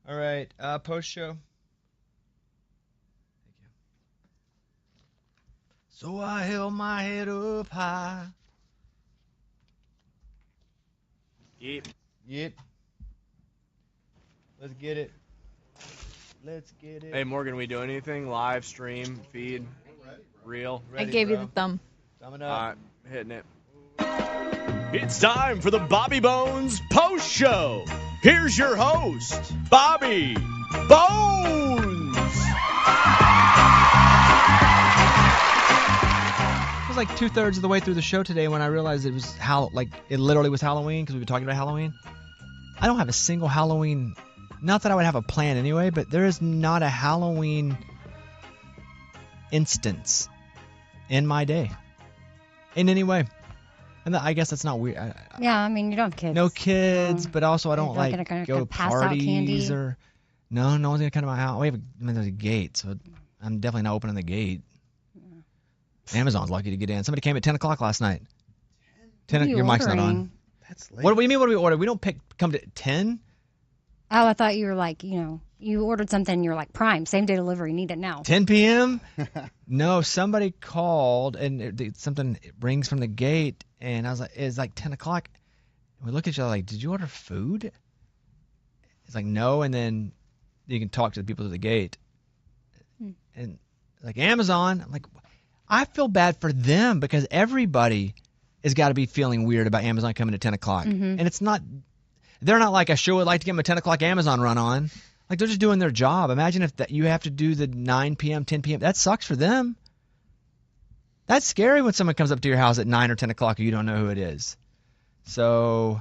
All right, post show. So I held my head up high. Yep. Yep. Let's get it. Let's get it. Hey, Morgan, we do anything? Live, stream, feed, reel? I gave you the thumb. Thumbing All up. right, hitting it. It's time for the Bobby Bones Post Show. Here's your host, Bobby Bones. It was like 2/3 of the way through the show today when I realized it was it literally was Halloween because we've been talking about Halloween. I don't have a single Halloween. Not that I would have a plan anyway, but there is not a Halloween instance in my day in any way. And I guess that's not weird. Yeah, I mean, you don't have kids. No kids, but also I don't You're not like gonna go to pass out parties candy? or. No one's gonna come to my house. There's a gate, so I'm definitely not opening the gate. Amazon's lucky to get in. Somebody came at 10 o'clock last night. 10. What are you Your mic's not ordering? on. That's late. What do you mean? What do we order? We don't come to 10. Oh, I thought you were like, you ordered something and you're like, Prime, same day delivery, need it now. 10 p.m. No, somebody called and something rings from the gate, and I was like, it's like 10 o'clock. And we look at each other like, did you order food? It's like, no, and then you can talk to the people at the gate. And like Amazon, I'm like, I feel bad for them because everybody has got to be feeling weird about Amazon coming at 10 o'clock. And it's not, they're not like, I sure would like to give them a 10 o'clock Amazon run on. Like, they're just doing their job. Imagine if you have to do the 9 p.m., 10 p.m. That sucks for them. That's scary when someone comes up to your house at 9 or 10 o'clock and you don't know who it is. So,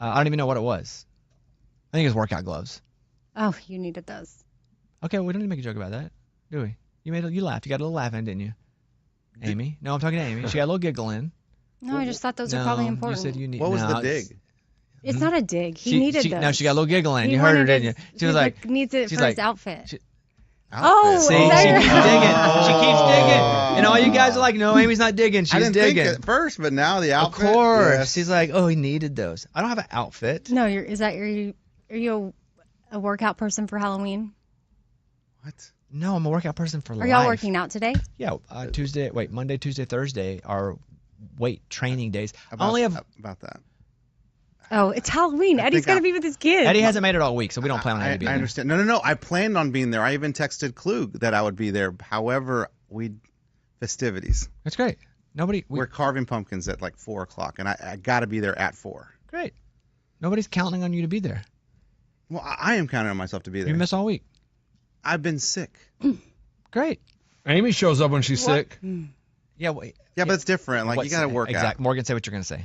I don't even know what it was. I think it was workout gloves. Oh, you needed those. Okay, we don't need to make a joke about that, do we? You laughed. You got a little laugh in, didn't you? Amy? No, I'm talking to Amy. She got a little giggle in. No, I just thought those are probably important. You said you need. What was no, the dig? It's not a dig. He needed those. No, she got a little giggle in. He You heard her, wanted didn't you? his- She was he like, needs it she's for like- his outfit. she- Oh, see, is that she your- keeps digging. She keeps digging. And all you guys are like, no, Amy's not digging. I She's didn't digging. think at first, but now the Of outfit. course. yes. She's like, oh, he needed those. I don't have an outfit. No, are you a workout person for Halloween? What? No, I'm a workout person for life. Are y'all working out today? Yeah, Monday, Tuesday, Thursday are weight training days. I About, only have. about that. Oh, it's Halloween. Eddie's think got to I- be with his kids. Eddie hasn't made it all week, so we don't plan on Eddie being I there. understand. No. I planned on being there. I even texted Klug that I would be there. However, festivities. That's great. We're carving pumpkins at like 4 o'clock, and I got to be there at 4. Great. Nobody's counting on you to be there. Well, I am counting on myself to be there. You miss all week. I've been sick. Great. Amy shows up when she's sick. Yeah. Wait. Yeah, but it's different. Like, you got to work out. Morgan, say what you're gonna say.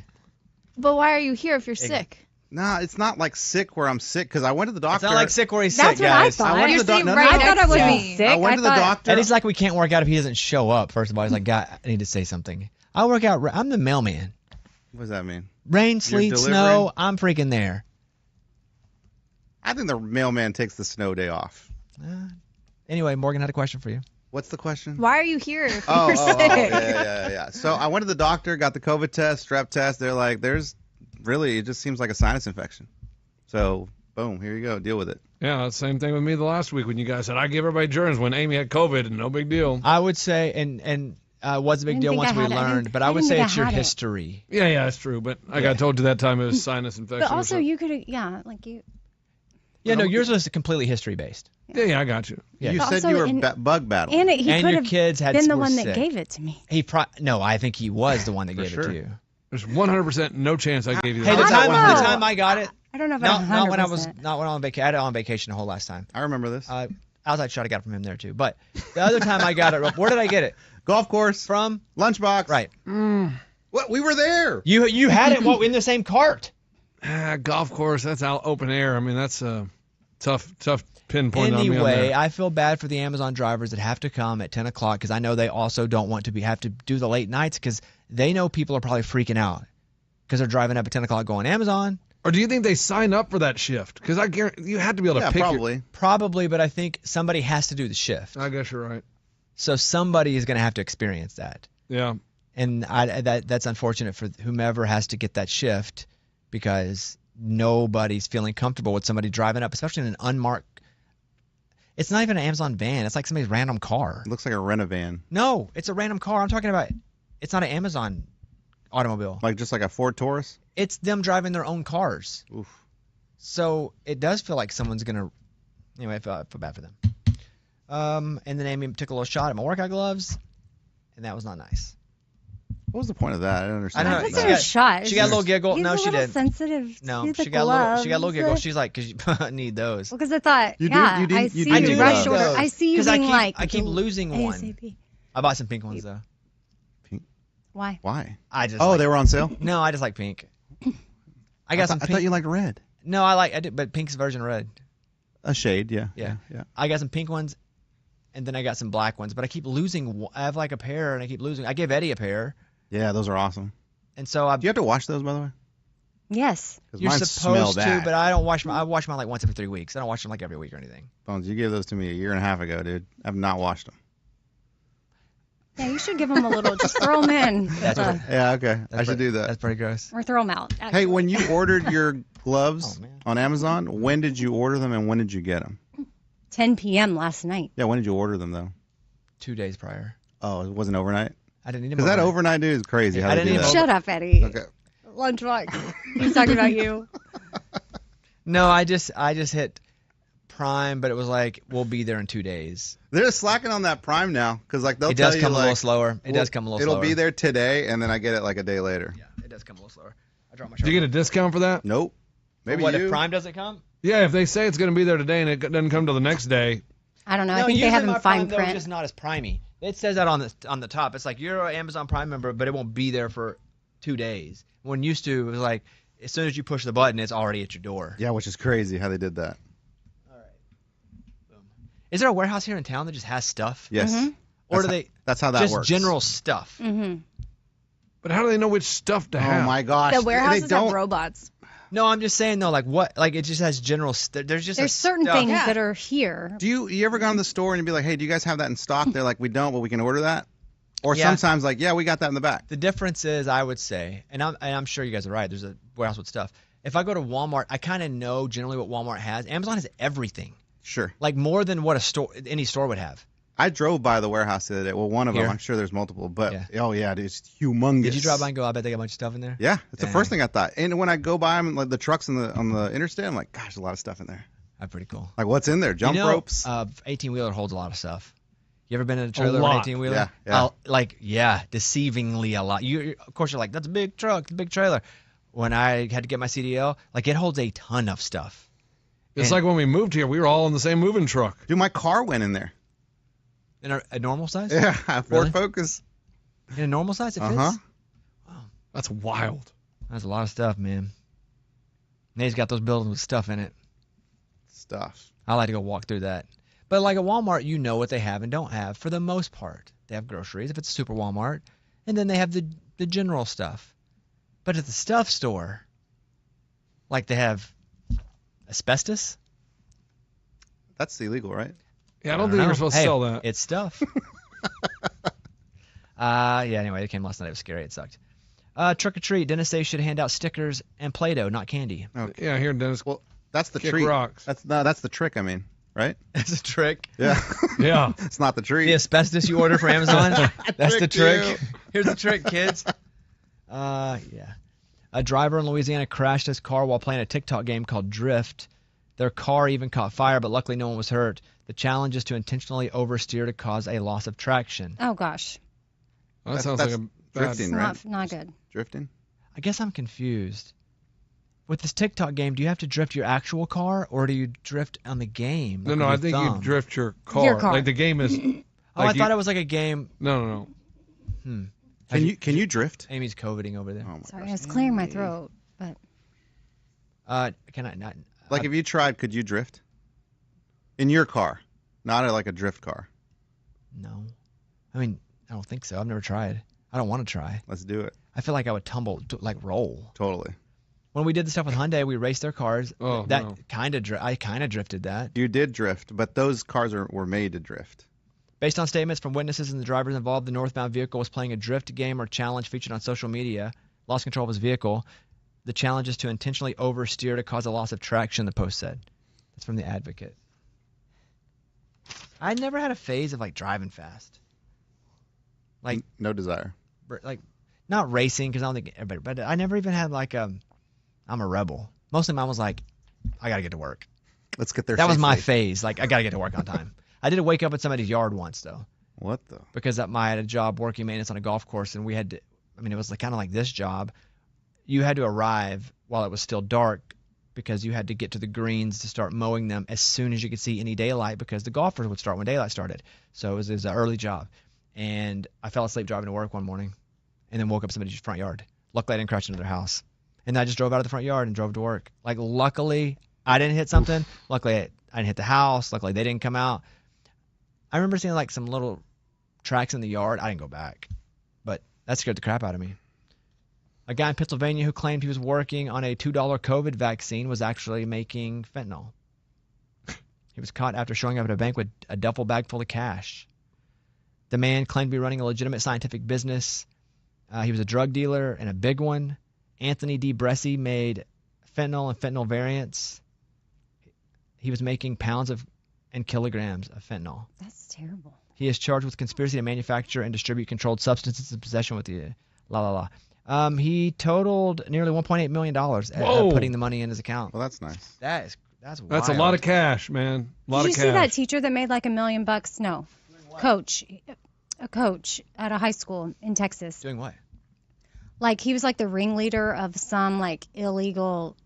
But why are you here if you're sick? Nah, it's not like sick where I'm sick because I went to the doctor. It's not like sick where he's That's sick, what I guys. thought. I went You're to the sitting doctor. right I thought I next to wasn't me. sick. I went to the doctor. Eddie's like, we can't work out if he doesn't show up. First of all, he's like, God, I need to say something. I work out. I'm the mailman. What does that mean? Rain, sleet, delivering? snow. I'm freaking there. I think the mailman takes the snow day off. Anyway, Morgan had a question for you. What's the question? Why are you here if Oh, you're sick? yeah. So I went to the doctor, got the COVID test, strep test. They're like, it just seems like a sinus infection. So, boom, here you go. Deal with it. Yeah, same thing with me the last week when you guys said I gave everybody germs when Amy had COVID and no big deal. I would say, and was a big didn't deal think once I we had it. I learned, didn't- but I I would didn't say think I it's your had it. history. Yeah, that's true. But I got told you that time it was sinus infection. But also, or you could have, like you. Yeah, no, yours was completely history based. yeah, I got you. Yeah. You But said also you were in- bug battling. And he And could your have kids been the were one that sick. gave it to me. No, I think he was the one that For gave it sure. to you. There's 100% no chance I gave you Hey, that. the I don't know. time I got it, I don't know if not when I was 100%. on vacation. I had it on vacation the whole last time. I remember this. Outside shot I got from him there too. But the other time I got it, where did I get it? Golf course. From? Lunchbox. Right. What? We were there. You had it in the same cart. Golf course, that's out open air. I mean, that's a tough pinpoint on me on Anyway, there. I feel bad for the Amazon drivers that have to come at 10 o'clock because I know they also don't want to have to do the late nights because they know people are probably freaking out because they're driving up at 10 o'clock going Amazon. Or do you think they sign up for that shift? Because I guarantee you had to be able to Yeah, pick probably. Probably, but I think somebody has to do the shift. I guess you're right. So somebody is going to have to experience that. Yeah. And that's unfortunate for whomever has to get that shift because nobody's feeling comfortable with somebody driving up, especially in an unmarked. It's not even an Amazon van. It's like somebody's random car. It looks like a rent-a-van. No, it's a random car. I'm talking about. It's not an Amazon automobile. Like just like a Ford Taurus? It's them driving their own cars. Oof. So it does feel like someone's gonna. Anyway, I feel bad for them. And then Amy took a little shot at my workout gloves, and that was not nice. What was the point of that? I don't understand. I I don't think know. it's a shot. She got a little giggle. He's No, a she little didn't. sensitive. No, to the she got a little gloves. giggle. She's like, because you need those. Well, because I thought, You do- yeah, you do- I you see do you need rush those. order. I see you 'Cause being like, I keep losing one. ASAP. I bought some pink ones though. Why? Why? I just. Oh, like, they were on sale? No, I just like pink. I got some I pink. thought you liked red. No, I do, but pink's version of red. A shade, yeah. Yeah. Yeah. I got some pink ones, and then I got some black ones. But I keep losing. I have like a pair, and I keep losing. I gave Eddie a pair, Yeah, those are awesome. and so I. Do you have to wash those, by the way? Yes. 'Cause You're mine smell supposed to, that. but I don't wash. I wash mine like once every 3 weeks. I don't wash them like every week or anything. Bones, you gave those to me a year and a half ago, dude. I've not washed them. Yeah, you should give them a little. Just throw them in. That's Uh, Yeah, okay. I should do that. That's pretty gross. or throw them out. Hey, when you ordered your gloves Oh, man. on Amazon, when did you order them and when did you get them? 10 p.m. last night. Yeah, when did you order them, though? 2 days prior. Oh, it wasn't overnight? I didn't need them. Because that overnight dude is crazy. How I they didn't do even- that. Shut up, Eddie. Okay. Lunchbox. He's talking about you. No, I just hit Prime, but it was like we'll be there in 2 days. They're slacking on that Prime now because like they'll It tell does you come a like, little slower. It does come a little it'll slower. be there today and then I get it like a day later. Yeah, it does come a little slower. I dropped my Did you get a discount for that? Nope. Maybe what you. if Prime doesn't come? Yeah, if they say it's going to be there today and it doesn't come till the next day. I don't know. I No, think they usually have my them fine Prime, though, is print. just not as primey. It says that on the top. It's like you're an Amazon Prime member, but it won't be there for 2 days. When used to, it was like as soon as you push the button, it's already at your door. Yeah, which is crazy how they did that. All right. Boom. Is there a warehouse here in town that just has stuff? Yes. Mhm. Or That's do they That's how that just works. general stuff? Mm-hmm. But how do they know which stuff to Oh have? my gosh. The They warehouses don't. have robots. No, I'm just saying though, like what? Like it just has general. There's just There's a certain stuff. things Yeah. that are here. Do you ever go in the store and you'd be like, hey, do you guys have that in stock? They're like, we don't, but we can order that. Or Yeah. sometimes like, yeah, we got that in the back. The difference is, I would say, and I'm sure you guys are right. There's a warehouse with stuff. If I go to Walmart, I kind of know generally what Walmart has. Amazon has everything, Sure. like more than what any store would have. I drove by the warehouse the other day. Well, one of Here? them. I'm sure there's multiple, but Yeah. oh yeah, dude, it's humongous. Did you drive by and go? I bet they got a bunch of stuff in there. Yeah, it's the Dang. first thing I thought. And when I go by them, like the trucks on the interstate, I'm like, gosh, a lot of stuff in there. That's pretty cool. Like what's in there? Jump ropes. 18-wheeler holds a lot of stuff. You ever been in a trailer lot. with an 18-wheeler? Yeah. Deceivingly a lot. Of course, you're like, that's a big truck, it's a big trailer. When I had to get my CDL, like it holds a ton of stuff. It's And- like when we moved here, we were all in the same moving truck. Dude, my car went in there. In a normal size? Yeah, Ford Really? Focus. In a normal size, it fits? Uh-huh. That's wild. That's a lot of stuff, man. Nate's got those buildings with stuff in it. Stuff. I like to go walk through that. But like at Walmart, you know what they have and don't have for the most part. They have groceries if it's a super Walmart, and then they have the general stuff. But at the stuff store, like they have asbestos. That's illegal, right? Yeah, I don't think you're supposed to Hey, sell that. It's stuff. Yeah, anyway, it came last night. It was scary. It sucked. Trick or treat. Dentists say should hand out stickers and Play-Doh, not candy. Okay. Yeah, here, Dennis. Well, that's the Kick treat. rocks. That's the trick. I mean, right? That's a trick. Yeah. Yeah. It's not the treat. The asbestos you order for Amazon. That's the Tricked trick. you. Here's the trick, kids. Yeah. A driver in Louisiana crashed his car while playing a TikTok game called Drift. Their car even caught fire, but luckily no one was hurt. The challenge is to intentionally oversteer to cause a loss of traction. Oh gosh, Well, that That's- sounds that's like a bad. drifting. it's Right. not good. Drifting. I guess I'm confused. With this TikTok game, do you have to drift your actual car, or do you drift on the game? No, like no, with I your think thumb? you drift your car. Your car. Like the game is. Oh, I like you- thought it was like a game. No. Can you drift? Amy's coveting over there. Oh my Sorry, gosh. I was clearing my throat, but Can I not? Like if you tried, could you drift? In your car, not like a drift car. No. I mean, I don't think so. I've never tried. I don't want to try. Let's do it. I feel like I would tumble, like roll. Totally. When we did the stuff with Hyundai, we raced their cars. Oh, that no. I kind of drifted that. You did drift, but those cars were made to drift. Based on statements from witnesses and the drivers involved, the northbound vehicle was playing a drift game or challenge featured on social media. Lost control of his vehicle. The challenge is to intentionally oversteer to cause a loss of traction, the post said. That's from The Advocate. I never had a phase of like driving fast. Like no desire. like not racing because I don't think everybody, but I never even had like I'm a rebel. Mostly mine was like, I gotta get to work. Let's get there. That was my safely. phase. Like I gotta get to work on time. I did wake up at somebody's yard once though, What the? because I had a job working maintenance on a golf course, and we had to. I mean, it was kind of like this job. You had to arrive while it was still dark because you had to get to the greens to start mowing them as soon as you could see any daylight because the golfers would start when daylight started. So it was an early job. And I fell asleep driving to work one morning and then woke up in somebody's front yard. Luckily, I didn't crash into their house. And I just drove out of the front yard and drove to work. Like, luckily, I didn't hit something. Luckily, I didn't hit the house. Luckily, they didn't come out. I remember seeing, like, some little tracks in the yard. I didn't go back. But that scared the crap out of me. A guy in Pennsylvania who claimed he was working on a $2 COVID vaccine was actually making fentanyl. He was caught after showing up at a bank with a duffel bag full of cash. The man claimed to be running a legitimate scientific business. He was a drug dealer and a big one. Anthony D. Bresci made fentanyl and fentanyl variants. He was making pounds and kilograms of fentanyl. That's terrible. He is charged with conspiracy to manufacture and distribute controlled substances in possession with the he totaled nearly $1.8 million at putting the money in his account. Well, that's nice. That's wild. That's a lot of cash, man. A lot Did you of cash. see that teacher that made like $1 million? No, a coach at a high school in Texas. Doing what? Like he was like the ringleader of some like illegal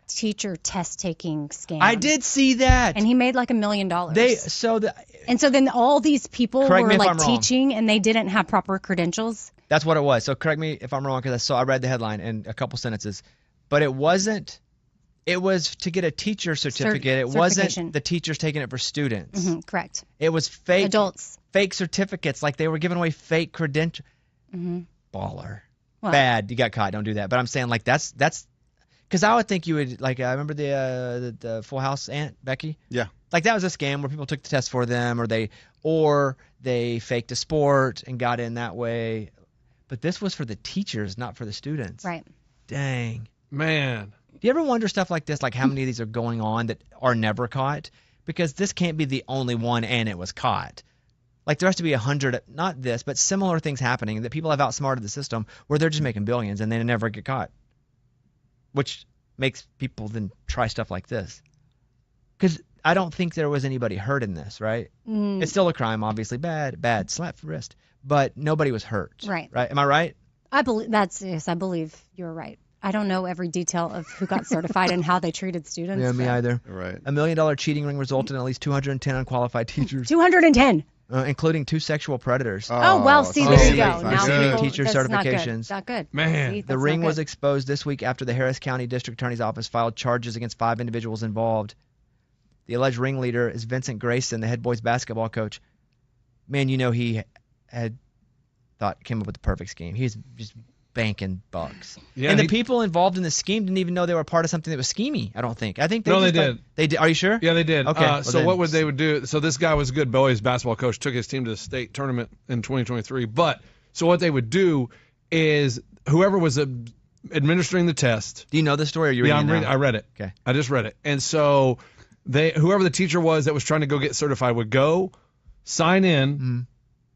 teacher test taking scam. I did see that. And he made like $1 million. And so then all these people Correct were me if like I'm wrong. teaching and they didn't have proper credentials. That's what it was. So correct me if I'm wrong, because I read the headline in a couple sentences, but it wasn't. It was to get a teacher certificate. It wasn't certification. the teachers taking it for students. Correct. It was fake Adults. fake certificates, like they were giving away fake credentials. Baller. Well, Bad. You got caught. Don't do that. But I'm saying like that's because I would think you would like. I remember the Full House aunt Becky. Yeah. Like that was a scam where people took the test for them, or they faked a sport and got in that way. But this was for the teachers, not for the students. Right. Dang. Man. Do you ever wonder stuff like this, like how many of these are going on that are never caught? Because this can't be the only one and it was caught. Like there has to be 100, not this, but similar things happening that people have outsmarted the system where they're just making billions and they never get caught. Which makes people then try stuff like this. Because I don't think there was anybody hurt in this, right? It's still a crime, obviously. Bad. Slap for wrist. But nobody was hurt. Right. Right? Am I right? I believe you're right. I don't know every detail of who got certified and how they treated students. Yeah, me but- either. Right. $1 million cheating ring resulted in at least 210 unqualified teachers, 210. including 2 sexual predators. Oh, well, see, so there you good. go. Not Now good. people, Teacher that's certifications. Not good. Man. See, The that's ring not was good. exposed this week after the Harris County District Attorney's Office filed charges against 5 individuals involved. The alleged ringleader is Vincent Grayson, the head boys basketball coach. Man, he came up with the perfect scheme. He's just banking bucks. Yeah, and the people involved in the scheme didn't even know they were part of something that was schemey, I don't think. I think they No, just they thought- did. They did. Are you sure? Yeah, they did. Okay, well So then- what they would do? So this guy was a good boys basketball coach, took his team to the state tournament in 2023. But so what they would do is whoever was administering the test. Do you know this story or are you reading it now? I read it. Okay. I just read it. And so whoever the teacher was that was trying to go get certified would go sign in.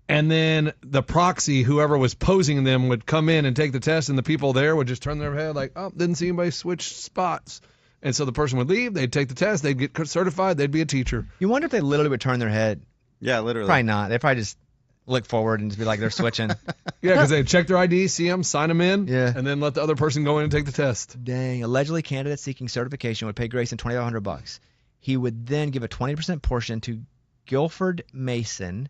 And then the proxy, whoever was posing them, would come in and take the test, and the people there would just turn their head like, oh, didn't see anybody switch spots. And so the person would leave, they'd take the test, they'd get certified, they'd be a teacher. You wonder if they literally would turn their head. Yeah, literally. Probably not. They'd probably just look forward and just be like they're switching. Yeah, because they'd check their ID, see them, sign them in, Yeah. and then let the other person go in and take the test. Dang. Allegedly, candidates seeking certification would pay Grayson $2,500. He would then give a 20% portion to Guilford Mason,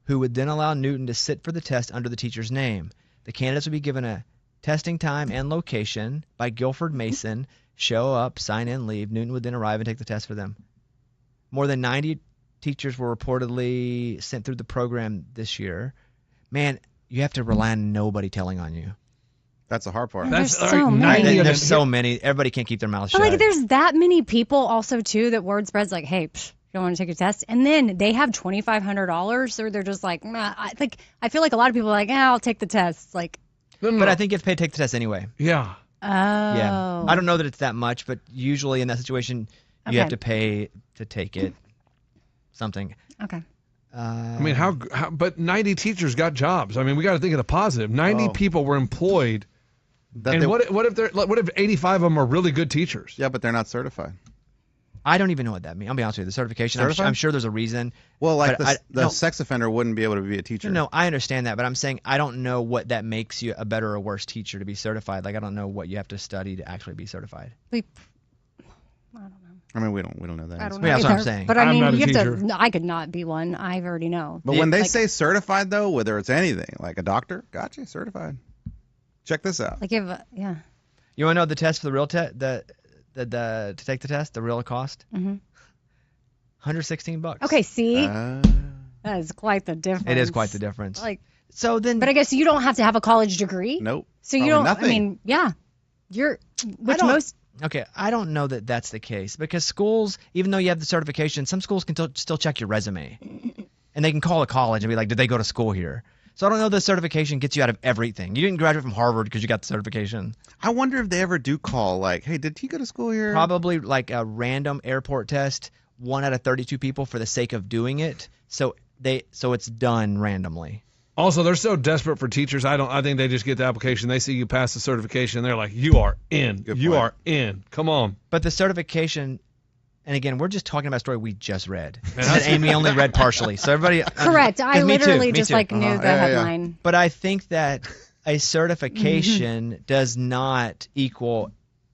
who would then allow Newton to sit for the test under the teacher's name. The candidates would be given a testing time and location by Guilford Mason, show up, sign in, leave. Newton would then arrive and take the test for them. More than 90 teachers were reportedly sent through the program this year. Man, you have to rely on nobody telling on you. That's the hard part. There's That's so all right, many. 90 of There's them. so many. Everybody can't keep their mouths But shut. like, there's that many people also too that word spreads like, hey, you don't want to take a test, and then they have $2,500, or they're just like, nah. I feel like a lot of people are like, I'll take the test. Like, No, But I think you have to take the test anyway. yeah. Oh. Yeah. I don't know that it's that much, but usually in that situation, you have Okay. to pay to take it. Something. Okay. I mean, how? But 90 teachers got jobs. I mean, we got to think of the positive. 90 people were employed. And what if 85 of them are really good teachers? Yeah, but they're not certified. I don't even know what that means. I'll be honest with you. The certification, I'm sure there's a reason. Well, like but the sex offender wouldn't be able to be a teacher. No, I understand that, but I'm saying I don't know what that makes you a better or worse teacher to be certified. Like I don't know what you have to study to actually be certified. I don't know. I mean, we don't know that. I don't answer. know. Yeah, that's what I'm either. saying. But I I'm mean, not a you have teacher. to. No, I could not be one. I already know. But when they like- say certified, though, whether it's anything, like a doctor, gotcha, certified. Check this out. Like yeah. You want to know the test for the real test, the to take the test, the real cost? Mm-hmm. $116. Okay. See, Uh, that is quite the difference. It is quite the difference. Like, So then, but I guess you don't have to have a college degree. nope. So you Probably don't. nothing. I mean, yeah. You're which don't- most. okay, I don't know that that's the case because schools, even though you have the certification, some schools can still check your resume, and they can call a college and be like, "Did they go to school here?" So I don't know the certification gets you out of everything. You didn't graduate from Harvard because you got the certification. I wonder if they ever do call, like, hey, did he go to school here? Probably like a random airport test, 1 out of 32 people for the sake of doing it. So it's done randomly. Also, they're so desperate for teachers. I think they just get the application. They see you pass the certification. They're like, you are in. Good You point. are in. Come on. But the certification, and again, we're just talking about a story we just read. Man, That Amy only read partially. So everybody. Correct. I 'cause me too, literally me just too. like knew the Yeah, yeah. headline. But I think that a certification does not equal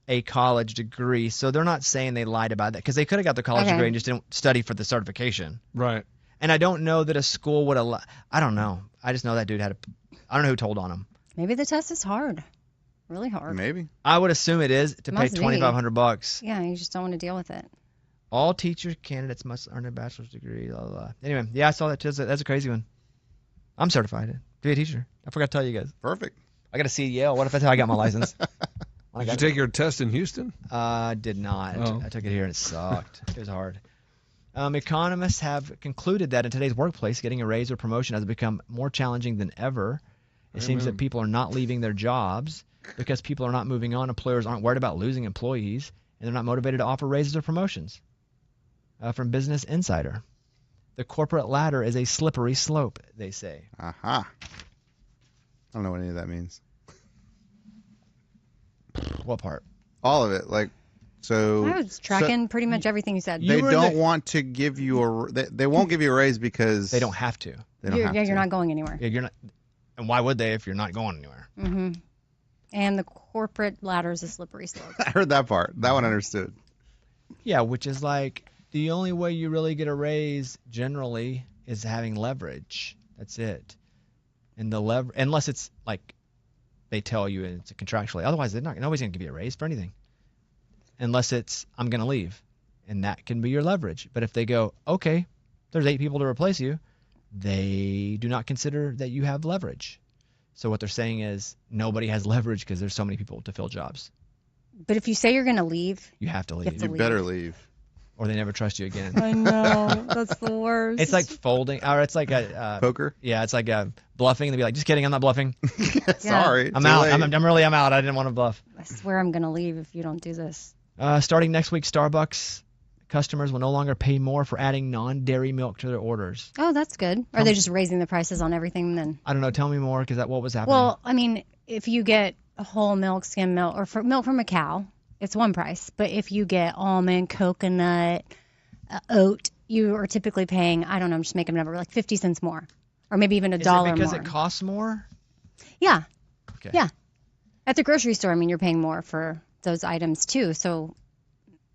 a college degree. So they're not saying they lied about that because they could have got the college Okay. degree and just didn't study for the certification. Right. And I don't know that a school would allow. I don't know. I just know that dude had a. I don't know who told on him. Maybe the test is hard. Really hard. Maybe. I would assume it is to pay Must be. $2,500. Yeah, you just don't want to deal with it. All teacher candidates must earn a bachelor's degree. Blah, blah, blah. Anyway, yeah, I saw that too. That's a crazy one. I'm certified to be a teacher. I forgot to tell you guys. Perfect. I got a CDL. What if that's how I got my license? Did you take your test in Houston? Did not. Oh. I took it here and it sucked. It was hard. Economists have concluded that in today's workplace, getting a raise or promotion has become more challenging than ever. It seems that people are not leaving their jobs because people are not moving on. Employers aren't worried about losing employees, and they're not motivated to offer raises or promotions. From Business Insider, the corporate ladder is a slippery slope, they say. Aha. I don't know what any of that means. What part? All of it. Like, so. I was tracking pretty much everything you said. They were in don't the- want to give you they won't give you a raise because They don't have to. They don't have Yeah, to. you're not going anywhere. Yeah, you're not. And why would they if you're not going anywhere? Mm-hmm. And the corporate ladder is a slippery slope. I heard that part. That one I understood. Yeah, which is like the only way you really get a raise generally is having leverage. That's it. And the unless it's like they tell you it's contractually. Otherwise, nobody's gonna give you a raise for anything. Unless it's I'm gonna leave, and that can be your leverage. But if they go, okay, there's 8 people to replace you, they do not consider that you have leverage. So what they're saying is nobody has leverage because there's so many people to fill jobs. But if you say you're going to leave, You have to leave, have to You leave. better leave. or they never trust you again. I know that's the worst. It's like folding, or it's like a Poker? yeah, it's like a bluffing. They'd be like, just kidding, I'm not bluffing. Sorry. I'm too out. late. I'm out. I didn't want to bluff. I swear I'm going to leave if you don't do this. Starting next week, Starbucks customers will no longer pay more for adding non-dairy milk to their orders. Oh, that's good. Are they just raising the prices on everything then? I don't know. Tell me more, because what was happening? Well, I mean, if you get a whole milk, skim milk, or milk from a cow, it's one price. But if you get almond, coconut, oat, you are typically paying, I don't know, I'm just making a number, like 50 cents more. Or maybe even is $1 it because more. it costs more? Yeah. Okay. Yeah. At the grocery store, I mean, you're paying more for those items too. So,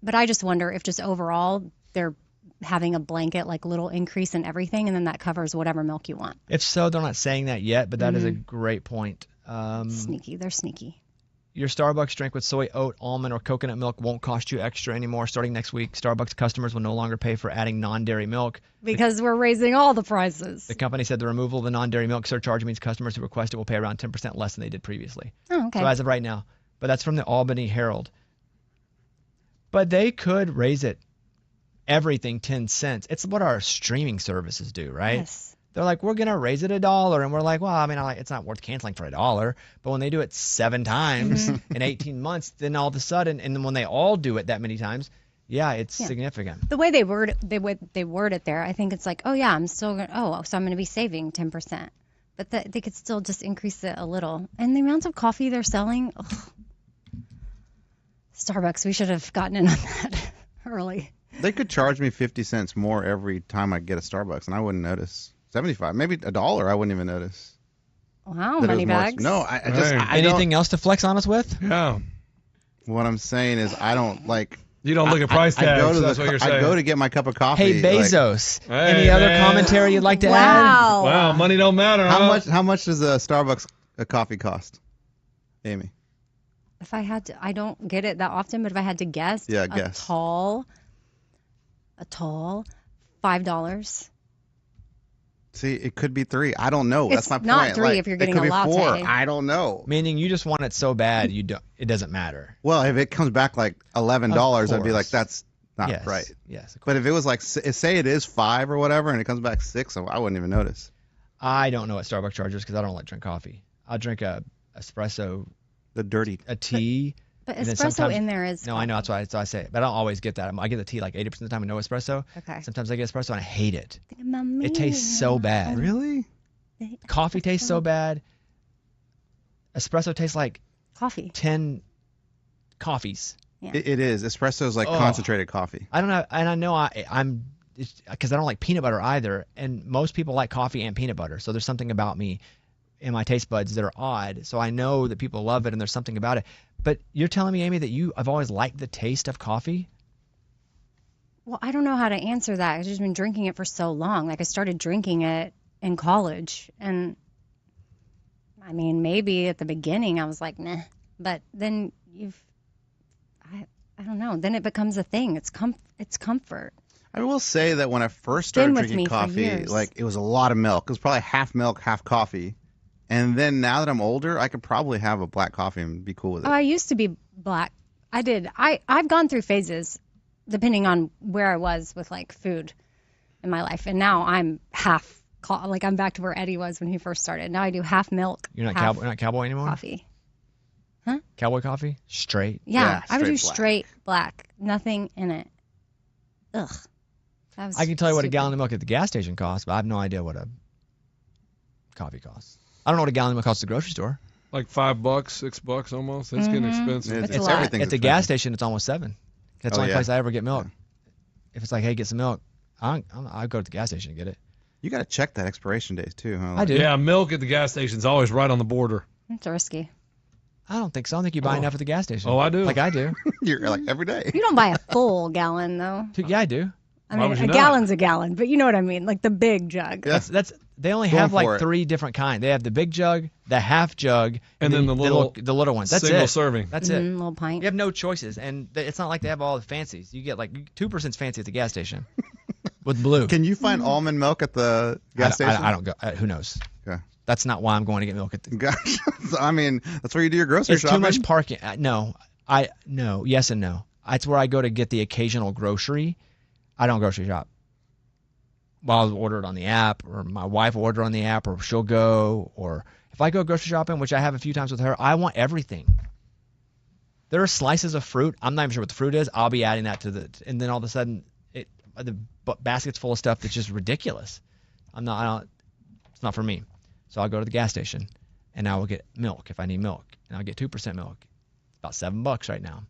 but I just wonder if just overall they're having a blanket, like little increase in everything, and then that covers whatever milk you want. If so, they're not saying that yet, but that is a great point. Sneaky. They're sneaky. Your Starbucks drink with soy, oat, almond, or coconut milk won't cost you extra anymore. Starting next week, Starbucks customers will no longer pay for adding non-dairy milk. Because we're raising all the prices. The company said the removal of the non-dairy milk surcharge means customers who request it will pay around 10% less than they did previously. Oh, okay. So as of right now. But that's from the Albany Herald. But they could raise it everything 10 cents. It's what our streaming services do, right? Yes. They're like, we're gonna raise it $1, and we're like, well, I mean, it's not worth canceling for $1. But when they do it 7 times in 18 months, then all of a sudden, and then when they all do it that many times, yeah, it's significant. The way they word it there, I think it's like, oh yeah, I'm still gonna, so I'm gonna be saving 10%, but they could still just increase it a little. And the amounts of coffee they're selling, Starbucks, we should have gotten in on that early. They could charge me 50 cents more every time I get a Starbucks, and I wouldn't notice. 75, maybe $1, I wouldn't even notice. Wow, That it money was more- bags. No, I just Hey. I don't- Anything else to flex on us with? Yeah. What I'm saying is I don't like. You don't look at price I tags. go to That's what you're saying. I go to get my cup of coffee. Hey, Bezos. Hey, any other man. commentary you'd like to add? Wow. Wow, money don't matter. Like, huh? how much does a Starbucks coffee cost, Amy? If I had to, I don't get it that often, but if I had to guess, Yeah, a guess. tall, $5. See, it could be 3. I don't know. It's That's my point. not 3 Like, if you're it getting could a be latte. 4. I don't know. Meaning you just want it so bad it doesn't matter. Well, if it comes back like $11, I'd be like, course. that's not yes. right. Yes. But if it was like, say it is 5 or whatever, and it comes back 6, I wouldn't even notice. I don't know what Starbucks charges because I don't like drink coffee. I'll drink a espresso, The dirty. a tea. But and then espresso sometimes- in there is. No, I know that's why I say it, but I don't always get that. I get the tea like 80% of the time with no espresso. Okay. Sometimes I get espresso and I hate it. Mamma It tastes so mia. bad. Really? Coffee tastes so bad. Espresso tastes like Coffee. 10 coffees. It is. Espresso is like Oh. concentrated coffee. I don't know, and I know I'm because I don't like peanut butter either, and most people like coffee and peanut butter. So there's something about me in my taste buds that are odd. So I know that people love it, and there's something about it. But you're telling me, Amy, that I've always liked the taste of coffee? Well, I don't know how to answer that. I've just been drinking it for so long. Like I started drinking it in college, and I mean, maybe at the beginning I was like, nah, but then I don't know. Then it becomes a thing. It's comfort. I will say that when I first Been started with drinking me for coffee, years. like it was a lot of milk. It was probably half milk, half coffee. And then now that I'm older, I could probably have a black coffee and be cool with it. Oh, I used to be black. I did. I've gone through phases, depending on where I was with like food in my life, and now I'm half. Like I'm back to where Eddie was when he first started. Now I do half milk. You're not half cowboy anymore? coffee. Cowboy coffee? Straight? Yeah, I would do straight black. straight black, nothing in it. Ugh. That was I can tell you what a stupid. gallon of milk at the gas station costs, but I have no idea what a coffee costs. I don't know what a gallon of milk costs at the grocery store. Like $5, $6 almost. That's getting expensive. It's a It's lot. everything's At the gas expensive. station, it's almost $7. That's the Oh, only yeah. place I ever get milk. If it's like, hey, get some milk, I'll go to the gas station and get it. You got to check that expiration date too, huh? I do. Yeah, milk at the gas station's always right on the border. It's risky. I don't think so. I don't think you buy enough at the gas station. Oh, I do. Like I do. You're like every day. You don't buy a full gallon though. Yeah, I do. I Why mean, would a you not? gallon's a gallon, but you know what I mean, like the big jug. Yeah. That's they only Going have for like it. 3 different kinds. They have the big jug, the half jug, And then the little ones. That's single it. serving. That's Mhm, it. little pint. You have no choices, and it's not like they have all the fancies. You get like 2% fancy at the gas station with blue. Can you find almond milk at the gas station? I don't go. Who knows? Okay. That's not why I'm going to get milk at the. Gosh, I mean, that's where you do your grocery It's shopping. too much parking. No, yes and no. That's where I go to get the occasional grocery. I don't grocery shop. Well, I'll order it on the app, or my wife will order on the app, or she'll go, or if I go grocery shopping, which I have a few times with her, I want everything. There are slices of fruit. I'm not even sure what the fruit is. I'll be adding that to and then all of a sudden, the basket's full of stuff that's just ridiculous. It's not for me. So I'll go to the gas station, and I will get milk if I need milk, and I'll get 2% milk. It's about $7 right now,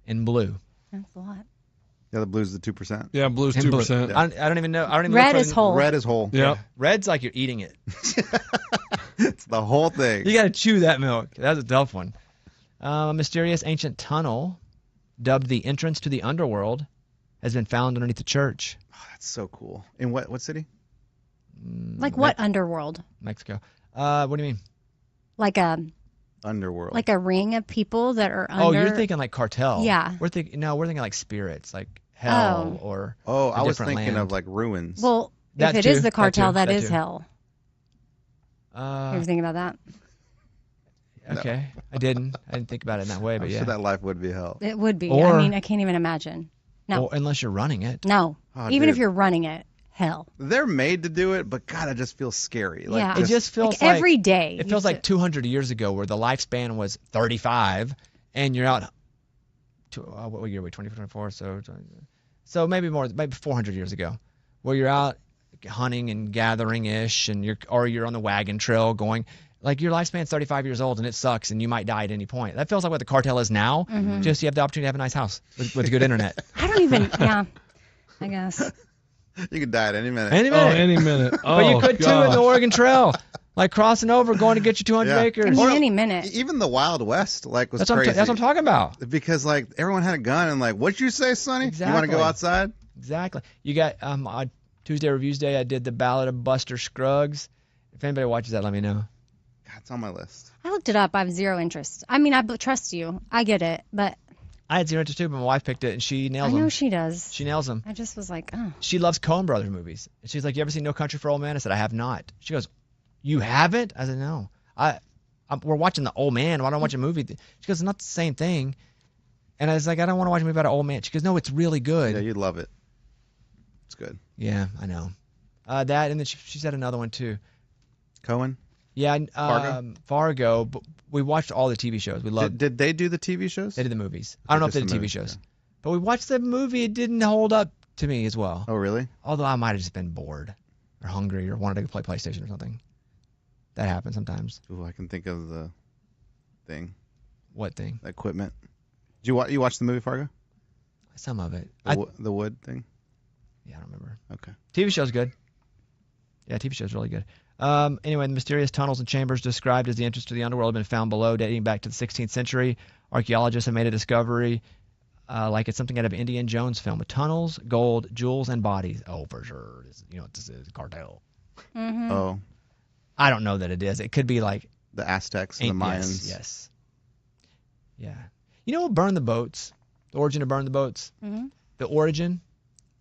in blue. That's a lot. Yeah, the blue's the 2%. Yeah, blue's In blue. 2%. I don't even know. I don't even Red look is for whole. Red is whole. Yeah. Red's like you're eating it. It's the whole thing. You got to chew that milk. That's a tough one. A mysterious ancient tunnel, dubbed the entrance to the underworld, has been found underneath the church. Oh, that's so cool. In what city? Like what underworld? Mexico. What do you mean? Like a Underworld. ring of people that are under. Oh, you're thinking like cartel. Yeah. We're thinking like spirits, like hell or. Oh, a I was different thinking land. of like ruins. Well, That if it is too, the that cartel, too, that that is too. hell. You ever think about that? Okay. I didn't think about it in that way, but I'm yeah. sure that life would be hell. It would be. Or- I mean, I can't even imagine. No. Or unless you're running it. No. Oh, Even if dude. you're running it, hell. They're made to do it, but God, it just feels scary. Like, Yeah. It just feels Like every day. It you feels like have 200 years ago, where the lifespan was 35, and you're out. What year are we? 2024. So maybe more, maybe 400 years ago, where you're out hunting and gathering ish, and you're on the wagon trail going. Like your lifespan's 35 years old, and it sucks, and you might die at any point. That feels like what the cartel is now. Just you have the opportunity to have a nice house with good internet. I don't even. Yeah. I guess. you could die at any minute. Any Oh, minute. any minute. Oh, But you could too in the gosh. Oregon Trail, like crossing over, going to get your 200 Yeah. acres. I mean, Or- any minute. Even the Wild West, like, was That's what, crazy. that's what I'm talking about. Because like everyone had a gun and like, what'd you say, Sonny? You want to Exactly. go outside? Exactly. You got on Tuesday Reviews Day, I did the Ballad of Buster Scruggs. If anybody watches that, let me know. God, it's on my list. I looked it up. I have zero interest. I mean, I trust you. I get it, but I had zero interest too, but my wife picked it, and she I nails know them. she does. She nails them. I just was like, oh. She loves Coen Brothers movies. And she's like, you ever seen No Country for Old Men? I said, I have not. She goes, you haven't? I said, no. We're watching The Old Man. Why don't I watch a movie? She goes, it's not the same thing. And I was like, I don't want to watch a movie about an old man. She goes, no, it's really good. Yeah, you'd love it. It's good. Yeah, I know. That, and then she said another one too. Cohen. Yeah, Fargo? Fargo. But we watched all the TV shows. We loved. Did they do the TV shows? They did the movies. I don't know if they Just did the TV movies, shows, yeah. but we watched the movie. It didn't hold up to me as well. Oh, really? Although I might have just been bored, or hungry, or wanted to play PlayStation or something. That happens sometimes. Ooh, I can think of the thing, What thing? the equipment. Did you watch the movie Fargo? Some of it. The wood thing? Yeah, I don't remember. Okay. TV show's good. Yeah, TV show's really good. Anyway, the mysterious tunnels and chambers described as the entrance to the underworld have been found below, dating back to the 16th century. Archaeologists have made a discovery like it's something out of an Indiana Jones film with tunnels, gold, jewels, and bodies. Oh, for sure. You know what this is? Cartel. Mm-hmm. Oh, I don't know that it is. It could be like the Aztecs and the Mayans. Yes. Yeah. You know what? Burn the boats. The origin of burn the boats. Mm-hmm. The origin.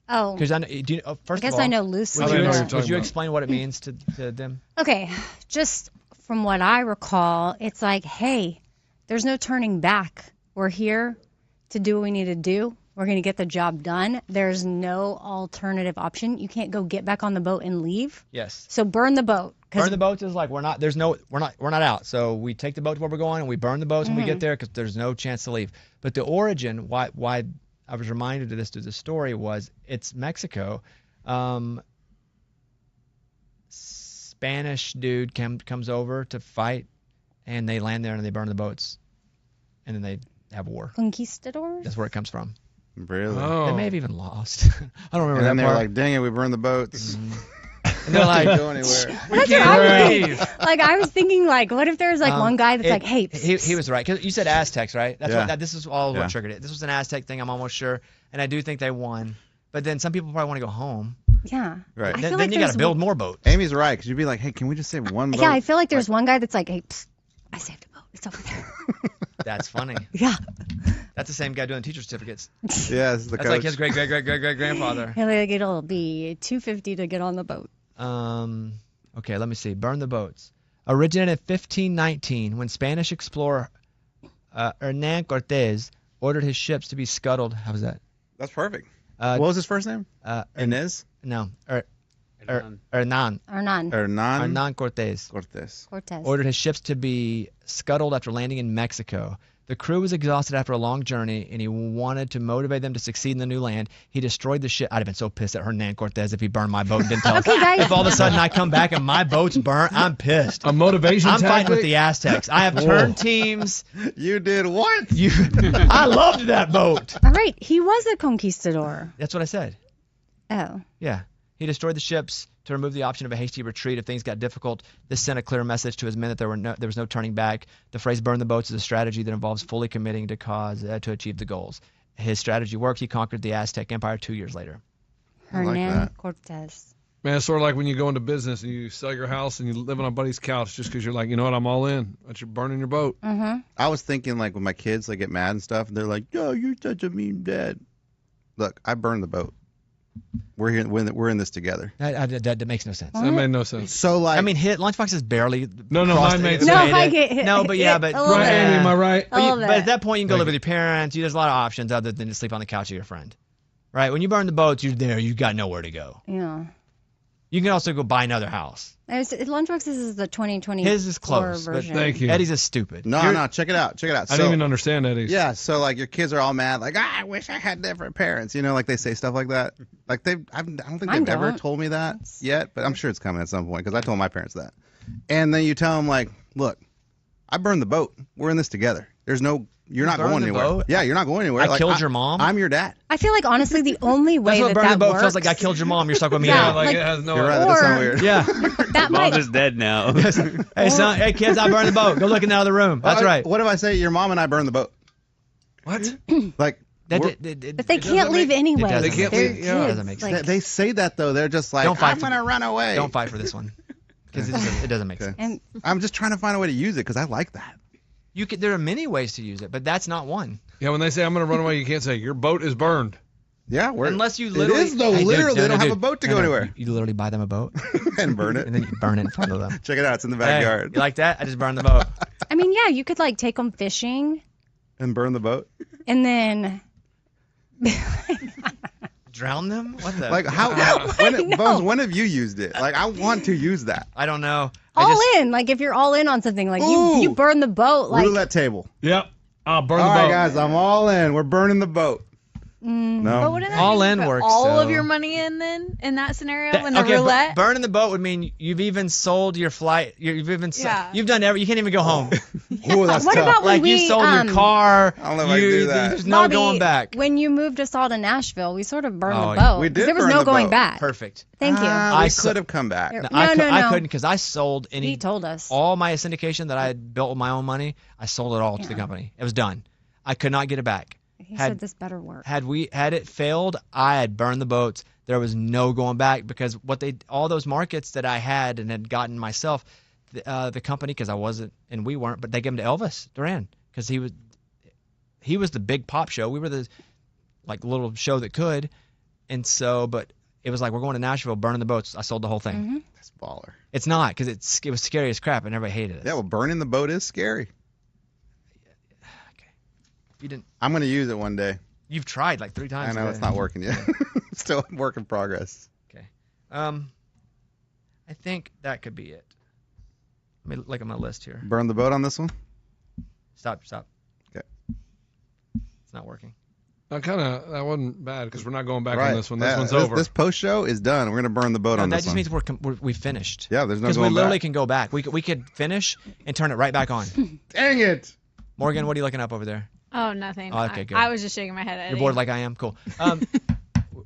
Oh, Because I know. Do you, first I guess of all, I know loosely. Would I you, know what you're but- talking would you about. explain what it means to them? Okay, just from what I recall, it's like, hey, there's no turning back. We're here to do what we need to do. We're going to get the job done. There's no alternative option. You can't go get back on the boat and leave. Yes. So burn the boat. 'cause- Burn the boats is like we're not out. So we take the boat to where we're going and we burn the boats when we get there because there's no chance to leave. But the origin, why I was reminded of this through the story was it's Mexico. Spanish dude comes over to fight, and they land there and they burn the boats, and then they have war. Conquistadors? That's where it comes from. Really? Oh. They may have even lost. I don't remember And then that they were part. like, dang it, we burned the boats. and they're like, Can't go anywhere. That's what I was Right. thinking. Like, I was thinking, like, what if there's, like, one guy that's like, hey, he was right. 'Cause you said Aztecs, right? That's Yeah. this is all Yeah. what triggered it. This was an Aztec thing, I'm almost sure. And I do think they won. But then some people probably want to go home. yeah. Right. I Then, feel then like you got to there's build more boats. Amy's right, because you'd be like, hey, can we just save one boat? Yeah, I feel like there's one guy that's like, hey, psst, I saved a boat. It's over there. That's funny. Yeah. That's the same guy doing teacher certificates. Yeah, this is the That's coach. like his great grandfather. And like, it'll be $250 to get on the boat. Okay, let me see. Burn the boats. Originated in 1519 when Spanish explorer Hernan Cortez ordered his ships to be scuttled. How was that? That's perfect. Uh, What was his first name? Inez? No. Hernan. Or none. Hernan Cortez. Cortez. Cortez. Ordered his ships to be scuttled after landing in Mexico. The crew was exhausted after a long journey, and he wanted to motivate them to succeed in the new land. He destroyed the ship. I'd have been so pissed at Hernan Cortez if he burned my boat and didn't tell us. Okay, guys. If all of a sudden I come back and my boat's burnt, I'm pissed. A motivation I'm tactic? fighting with the Aztecs. I have turned teams. You did what? I loved that boat. All right. He was a conquistador. That's what I said. Oh. Yeah. He destroyed the ships to remove the option of a hasty retreat if things got difficult. This sent a clear message to his men that there was no turning back. The phrase "burn the boats" is a strategy that involves fully committing to achieve the goals. His strategy worked. He conquered the Aztec Empire 2 years later. I like Hernan that. Cortez. Man, it's sort of like when you go into business and you sell your house and you live on a buddy's couch just because you're like, you know what, I'm all in. But you're burning your boat. Mm-hmm. I was thinking, like, when my kids, they get mad and stuff, and they're like, yo, you're such a mean dad. Look, I burned the boat. We're here. We're in this together. That makes no sense. That made no sense. So, like, I mean, Lunchbox is barely. No, crossed mine made it. sense. No, Made if I it. get hit. No, but yeah, but a little Right, bit. Amy, am I right? A little But bit. at that point, you can go Thank live with your parents. There's a lot of options other than to sleep on the couch of your friend. Right? When you burn the boats, you're there. You've got nowhere to go. Yeah. You can also go buy another house. Lunchboxes is the 2024 His is close, but version. Thank you. Eddie's is stupid. No, check it out. I didn't even understand Eddie's. Yeah, so like your kids are all mad, like I wish I had different parents. You know, like they say stuff like that. Like I don't think Mine they've ever don't. told me that yet, but I'm sure it's coming at some point because I told my parents that. And then you tell them like, look, I burned the boat. We're in this together. You're not burned going the anywhere. boat? Yeah, you're not going anywhere. I killed your mom? I'm your dad. I feel like honestly the only way That's what that burning the boat works. feels like. I killed your mom. You're stuck with me Yeah, now. Like, like- it has no. You're right. That does sound Or- weird. Yeah. That Mom might is dead now. Hey kids, I burned the boat. Go looking out of the room. That's right. What if I say your mom and I burned the boat? What? Like That we're- But they can't leave anyway. doesn't They can't They're leave, yeah. kids. Doesn't make sense. Like, they say that though. They're just like, Don't fight I'm for- gonna run away. Don't fight for this one because it doesn't make sense. and I'm just trying to find a way to use it because I like that. There are many ways to use it, but that's not one. Yeah, when they say I'm going to run away, you can't say your boat is burned. Yeah, Unless you literally. It is though. Hey, dude, Literally, no, they don't no, have dude. a boat to No, go no. anywhere You literally buy them a boat and burn it. and then you burn it in front of them. Check it out. It's in the Hey, backyard. you like that? I just burned the boat. I mean, yeah, you could like take them fishing And burn the boat. and then Drown them? What the? Like how? know. Bones, when have you used it? Like I want to use that. I don't know. all in. Like if you're all in on something, like Ooh. you burn the boat. Like Roulette table. Yep. I'll burn All the right, boat. guys, I'm all in. We're burning the boat. But No. wouldn't that All mean you in put works, all of though. your money in then in that scenario in the Okay, roulette? burning the boat would mean you've even sold your flight. You've even Yeah. you've done every. You can't even go home. Ooh, that's What tough. about when Like you we sold your car. I don't know if I can do that. There's no Bobby, going back. When you moved us all to Nashville, we sort of burned Oh, the yeah. boat. We 'cause did there was burn no the going boat. back. Perfect. Thank you. We s- could have come back. No, I no. couldn't because I sold any. He told us. All my syndication that I had built with my own money, I sold it all to the Yeah. company. It was done. I could not get it back. He had- said this better work. Had it failed, I had burned the boats. There was no going back because all those markets that I had and had gotten myself, the company, because I wasn't and we weren't, but they gave them to Elvis Duran because he was the big pop show. We were the like little show that could, and so but it was like we're going to Nashville, burning the boats. I sold the whole thing. Mm-hmm. That's baller. It's not because it was scary as crap and everybody hated it. Yeah, well, burning the boat is scary. You didn't. I'm gonna use it one day. You've tried like 3 I times. know today. it's not working yet. Still a work in progress. Okay. I think that could be it. Let me look at my list here. Burn the boat on this one. Stop. Okay. It's not working. That wasn't bad because we're not going back Right. on this one. This Yeah, one's over. This post show is done. We're gonna burn the boat No, on that this just one. means we finished. Yeah, there's no Because we going literally back. can go back. We could finish and turn it right back on. Dang it! Morgan, what are you looking up over there? Oh, nothing. Oh, okay, good. I was just shaking my head at You're Eddie. bored like I am. Cool.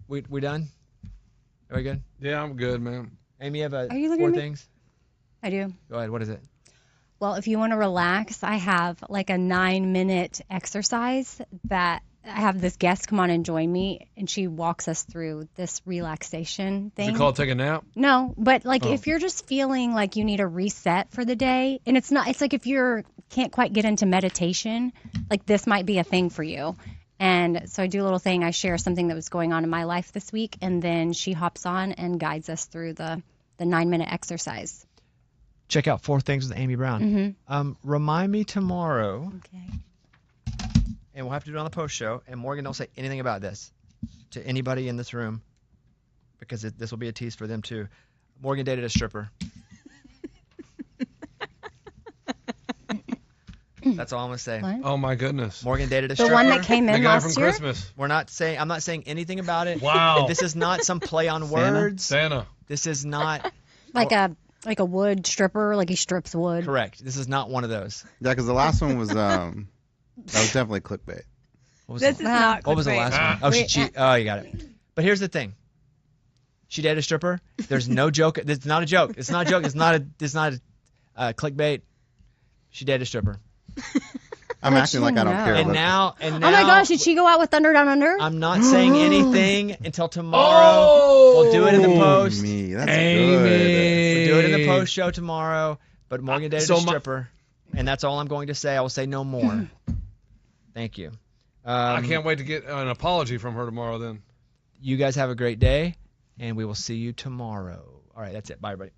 We done? Are we good? Yeah, I'm good, man. Amy, you have Are you looking 4 at me? things. I do. Go ahead. What is it? Well, if you want to relax, I have like a 9-minute exercise that I have this guest come on and join me, and she walks us through this relaxation Is thing. it called take a nap? No, but like Oh. if you're just feeling like you need a reset for the day, and it's like if you're can't quite get into meditation, like this might be a thing for you. And so I do a little thing. I share something that was going on in my life this week, and then she hops on and guides us through the 9-minute exercise. Check out 4 Things with Amy Brown. Remind me tomorrow, Okay. and we'll have to do it on the post show. And Morgan, don't say anything about this to anybody in this room because this will be a tease for them too. Morgan dated a stripper. That's all I'm gonna say. What? Oh my goodness. Morgan dated a The stripper. one that came The in guy last from year. Christmas. I'm not saying anything about it. Wow. This is not some play on Santa? words. Santa. This is not Like a wood stripper, like he strips wood. correct. This is not one of those. Yeah, because the last one was that was definitely clickbait. What was, This the, is not what was the clickbait. last one? Oh, oh, you got it. But here's the thing. She dated a stripper. There's no joke. It's not a joke. It's not a joke. It's not a clickbait. She dated a stripper. I'm Like, acting she like I don't didn't care. know. And but- now Oh my gosh, did she go out with Thunder Down Under? I'm not saying anything until tomorrow. We'll do it in the post. Me, that's Amy. good. We'll do it in the post show tomorrow. But Morgan dated so a my- stripper, and that's all I'm going to say. I will say no more. Thank you. I can't wait to get an apology from her tomorrow then. You guys have a great day, and we will see you tomorrow. All right, that's it. Bye, everybody.